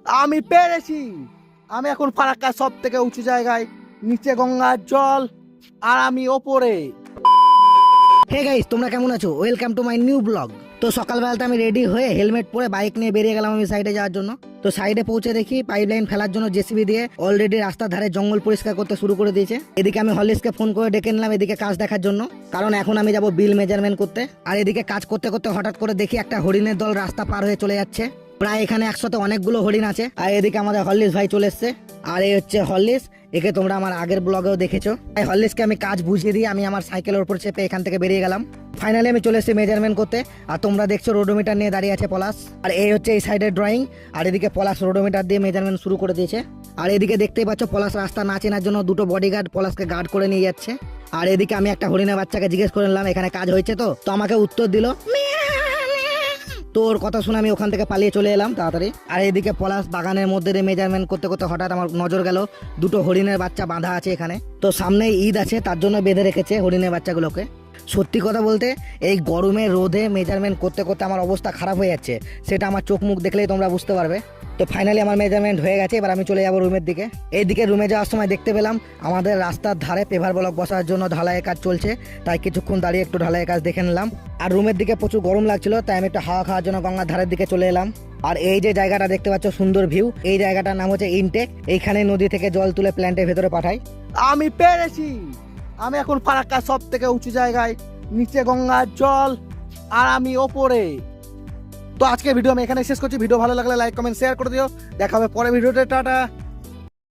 আমি পেরেছি। আমি এখন ফারাক্কার সব থেকে উঁচু জায়গায়, নিচে গঙ্গার জল আর আমি ওপরে। হে গাইস, তোমরা কেমন আছো? Welcome to my new blog. তো সকালবেলাতে আমি রেডি হয়ে হেলমেট পরে বাইক নিয়ে বেরিয়ে গেলাম আমি সাইডে যাওয়ার জন্য। তো সাইডে পৌঁছে দেখি পাইপলাইন ফেলার জন্য জেসিবি দিয়ে অলরেডি রাস্তার ধারে জঙ্গল পরিষ্কার করতে শুরু করে দিয়েছে। এদিকে আমি হলিসকে ফোন করে ডেকে নিলাম এদিকে কাজ দেখার জন্য, কারণ এখন আমি যাব বিল মেজারমেন্ট করতে। আর এদিকে কাজ করতে করতে হঠাৎ করে দেখি একটা হরিণের দল রাস্তা পার হয়ে চলে যাচ্ছে। প্রায় এখানে একসাথে অনেকগুলো হরিণ আছে। আর এদিকে আমাদের হলিস ভাই চলে এসছে। আর এই হচ্ছে হলিস, একে তোমরা আমার আগের ব্লগেও দেখেছো। তাই হলিসকে আমি কাজ বুঝিয়ে দিয়ে আমি আমার সাইকেলের উপর চেপে এখান থেকে বেরিয়ে গেলাম। ফাইনালি আমি চলে এসেছি মেজারমেন্ট করতে। আর তোমরা দেখছো রোডোমিটার নিয়ে দাঁড়িয়ে আছে পলাশ। আর এই হচ্ছে এই সাইডের ড্রয়িং। আর এদিকে পলাশ রোডোমিটার দিয়ে মেজারমেন্ট শুরু করে দিয়েছে। আর এদিকে দেখতেই পাচ্ছ পলাশ রাস্তা না চেনার জন্য দুটো বডিগার্ড পলাশকে গার্ড করে নিয়ে যাচ্ছে। আর এদিকে আমি একটা হরিণের বাচ্চাকে জিজ্ঞেস করে নিলাম এখানে কাজ হয়েছে তো আমাকে উত্তর দিল। তোর কথা শুনে আমি ওখান থেকে পালিয়ে চলে এলাম তাড়াতাড়ি। আর এদিকে পলাশ বাগানের মধ্যে মেজারমেন্ট করতে করতে হঠাৎ আমার নজর গেল দুটো হরিণের বাচ্চা বাঁধা আছে এখানে। তো সামনে ঈদ আছে, তার জন্য বেঁধে রেখেছে হরিণের বাচ্চাগুলোকে। সত্যি কথা বলতে এই গরমে রোদে মেজারমেন্ট করতে করতে আমার অবস্থা খারাপ হয়ে যাচ্ছে, সেটা আমার চোখ মুখ দেখলেই তোমরা বুঝতে পারবে। তো ফাইনালি আমার মেজারমেন্ট হয়ে গেছে, এবার আমি চলে যাবো রুমের দিকে। এইদিকে রুমে যাওয়ার সময় দেখতে পেলাম আমাদের রাস্তার ধারে পেভার ব্লক বসার জন্য ঢালাইয়ের কাজ চলছে, তাই কিছুক্ষণ দাঁড়িয়ে একটু ঢালাইয়ের কাজ দেখে নিলাম। আর রুমের দিকে প্রচুর গরম লাগছিল, তাই আমি একটু হাওয়া খাওয়ার জন্য গঙ্গার ধারের দিকে চলে এলাম। আর এই যে জায়গাটা দেখতে পাচ্ছ সুন্দর ভিউ, এই জায়গাটার নাম হচ্ছে ইনটেক। এইখানে নদী থেকে জল তুলে প্ল্যান্টের ভেতরে পাঠাই। আমি পেরেছি। আমি এখন ফারাক্কার সব থেকে উঁচু জায়গায়, নিচে গঙ্গার জল আর আমি ওপরে। তো আজকের ভিডিও আমি এখানে শেষ করছি। ভিডিও ভালো লাগলে লাইক কমেন্ট শেয়ার করে দিও। দেখা হবে পরে ভিডিওতে। টাটা।